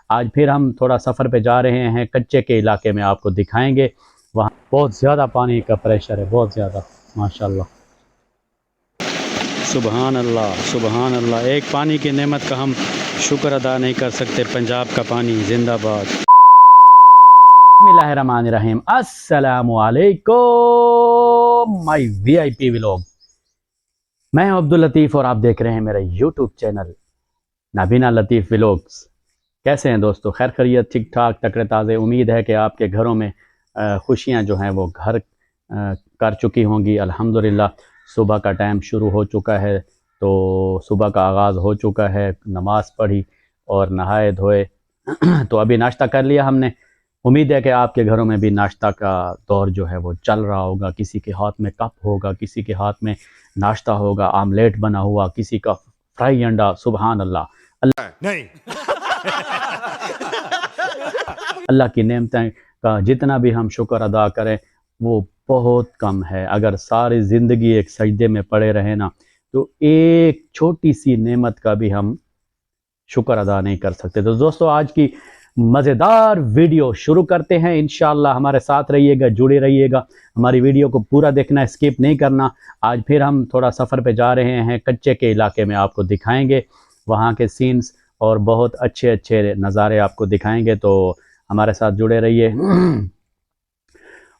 आज फिर हम थोड़ा सफ़र पे जा रहे हैं, कच्चे के इलाके में आपको दिखाएंगे। वहाँ बहुत ज़्यादा पानी का प्रेशर है, बहुत ज़्यादा माशाल्लाह। सुबहान अल्लाह, सुबहान अल्लाह। एक पानी की नेमत का हम शुक्र अदा नहीं कर सकते। पंजाब का पानी जिंदाबाद। बिस्मिल्लाहिर्रहमानिर्रहीम। अस्सलामु अलैकुम माय वीआईपी व्लॉग। मैं हूं अब्दुल लतीफ़ और आप देख रहे हैं मेरा यूट्यूब चैनल नाबीना लतीफ़ व्लॉग्स। कैसे हैं दोस्तों? खैर खैरियत, ठीक ठाक, तकड़े ताज़े। उम्मीद है कि आपके घरों में खुशियां जो हैं वो घर कर चुकी होंगी। अल्हम्दुलिल्लाह सुबह का टाइम शुरू हो चुका है, तो सुबह का आगाज़ हो चुका है। नमाज़ पढ़ी और नहाए धोए तो अभी नाश्ता कर लिया हमने। उम्मीद है कि आपके घरों में भी नाश्ता का दौर जो है वो चल रहा होगा। किसी के हाथ में कप होगा, किसी के हाथ में नाश्ता होगा, आमलेट बना हुआ, किसी का फ्राई अंडा। सुबहान अल्लाह। अल्लाह नहीं अल्लाह की नेमतें का जितना भी हम शुक्र अदा करें वो बहुत कम है। अगर सारी ज़िंदगी एक सजदे में पड़े रहे ना, तो एक छोटी सी नेमत का भी हम शुक्र अदा नहीं कर सकते। तो दोस्तों आज की मज़ेदार वीडियो शुरू करते हैं। इंशाअल्लाह हमारे साथ रहिएगा, जुड़े रहिएगा, हमारी वीडियो को पूरा देखना, स्किप नहीं करना। आज फिर हम थोड़ा सफ़र पे जा रहे हैं, कच्चे के इलाके में आपको दिखाएंगे वहाँ के सीन्स और बहुत अच्छे अच्छे नज़ारे आपको दिखाएंगे। तो हमारे साथ जुड़े रहिए।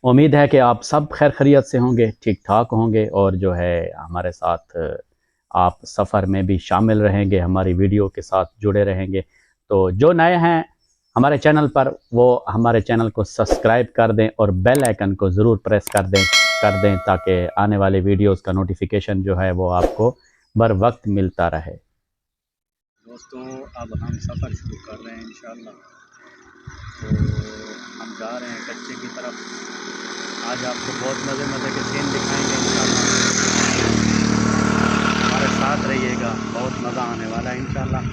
उम्मीद है कि आप सब खैर खैरियत से होंगे, ठीक ठाक होंगे और जो है हमारे साथ आप सफ़र में भी शामिल रहेंगे, हमारी वीडियो के साथ जुड़े रहेंगे। तो जो नए हैं हमारे चैनल पर, वो हमारे चैनल को सब्सक्राइब कर दें और बेल आइकन को ज़रूर प्रेस कर दें ताकि आने वाले वीडियोस का नोटिफिकेशन जो है वो आपको बर वक्त मिलता रहे। दोस्तों अब हम सफ़र शुरू कर रहे हैं इंशाअल्लाह। तो हम जा रहे हैं कच्चे की तरफ। आज आपको बहुत मज़े के सीन दिखाएंगे इंशाअल्लाह। हमारे साथ रहिएगा, बहुत मज़ा आने वाला है इंशाअल्लाह।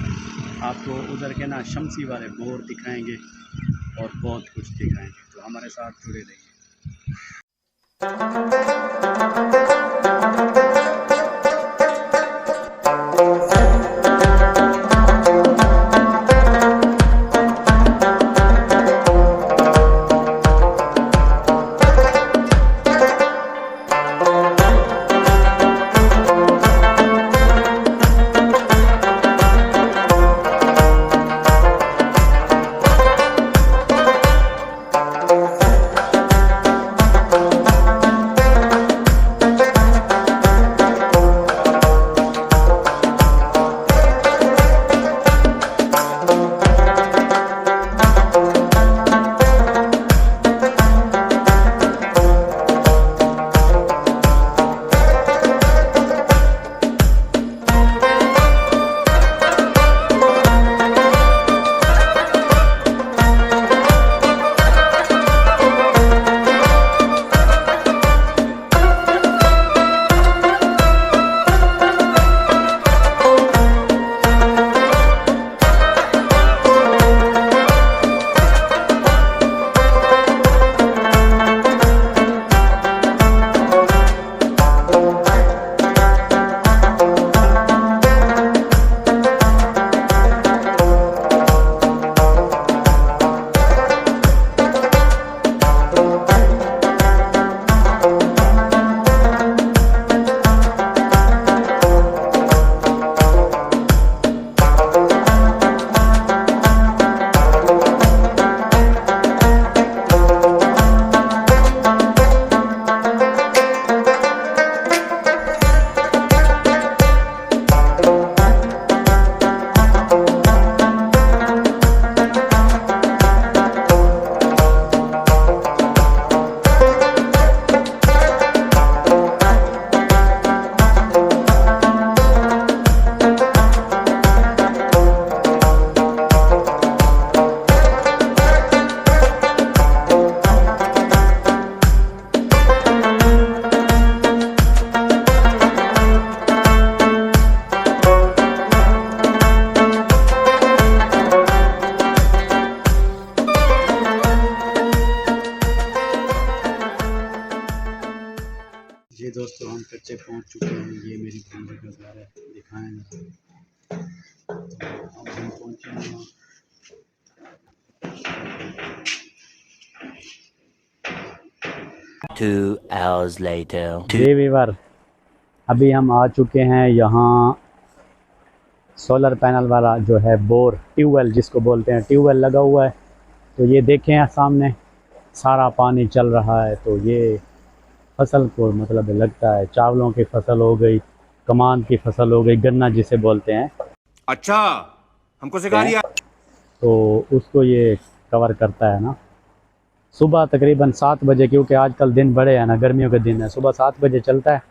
आपको उधर के ना शमसी वाले बोर दिखाएंगे और बहुत कुछ दिखाएंगे, तो हमारे साथ जुड़े रहिए। जी दोस्तों हम कच्चे पहुंच चुके हैं। ये मेरी फैमिली का घर है, दिखाएंगे। अब हम पहुंचे हैं 2 hours later. जी वीवर, अभी हम आ चुके हैं यहाँ सोलर पैनल वाला जो है बोर ट्यूबवेल जिसको बोलते हैं, ट्यूबवेल लगा हुआ है। तो ये देखें सामने सारा पानी चल रहा है। तो ये फसल को मतलब लगता है चावलों की फसल हो गई, कमान की फसल हो गई, गन्ना जिसे बोलते हैं। अच्छा, हमको सिखा रिया। तो उसको ये कवर करता है ना। सुबह तकरीबन 7 बजे, क्योंकि आजकल दिन बड़े हैं ना, गर्मियों के दिन है, सुबह 7 बजे चलता है।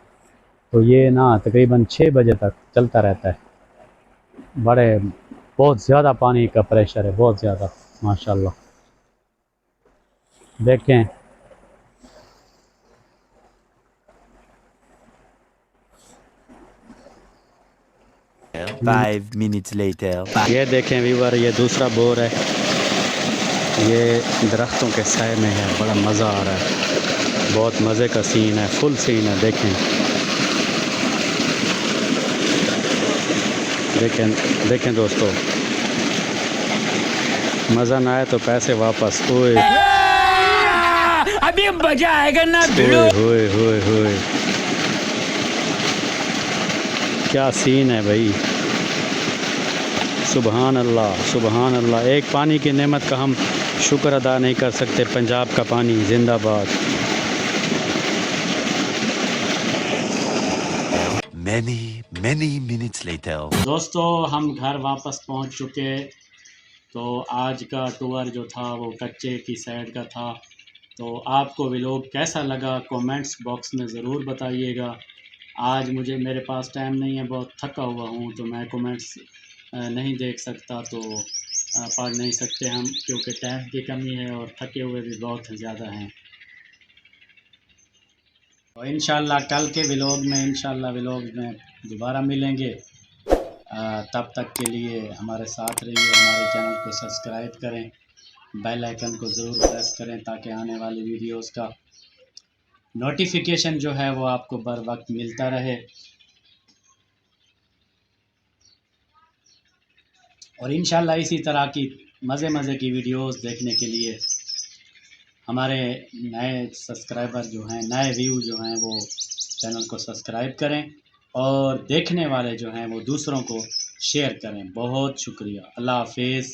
तो ये ना तकरीबन 6 बजे तक चलता रहता है। बड़े बहुत ज़्यादा पानी का प्रेशर है, बहुत ज़्यादा माशाल्लाह। देखें 5 minutes later. ये देखें व्यूवर, ये दूसरा बोर है। ये दरख्तों के साए में है, बड़ा मज़ा आ रहा है, बहुत मज़े का सीन है, फुल सीन है। देखें देखें देखें दोस्तों, मज़ा ना आए तो पैसे वापस। ओए अभी मजा आएगा ना। होए होए होए, क्या सीन है भाई, सुबहान अल्लाह सुबहान अल्लाह। एक पानी की नेमत का हम शुक्र अदा नहीं कर सकते। पंजाब का पानी जिंदाबाद। Many minutes later. दोस्तों हम घर वापस पहुंच चुके। तो आज का टूर जो था वो कच्चे की साइड का था। तो आपको व्लॉग कैसा लगा कमेंट्स बॉक्स में ज़रूर बताइएगा। आज मेरे पास टाइम नहीं है, बहुत थका हुआ हूँ, तो मैं कमेंट्स नहीं देख सकता, तो पढ़ नहीं सकते हम, क्योंकि टाइम की कमी है और थके हुए भी बहुत ज़्यादा हैं। तो इंशाल्लाह कल के व्लॉग में दोबारा मिलेंगे। तब तक के लिए हमारे साथ रहिए, हमारे चैनल को सब्सक्राइब करें, बेल आइकन को ज़रूर प्रेस करें ताकि आने वाली वीडियोस का नोटिफिकेशन जो है वो आपको बर वक्त मिलता रहे। और इंशाल्लाह इसी तरह की मज़े की वीडियोस देखने के लिए हमारे नए सब्सक्राइबर जो हैं, नए व्यू जो हैं, वो चैनल को सब्सक्राइब करें और देखने वाले जो हैं वो दूसरों को शेयर करें। बहुत शुक्रिया। अल्लाह हाफिज़।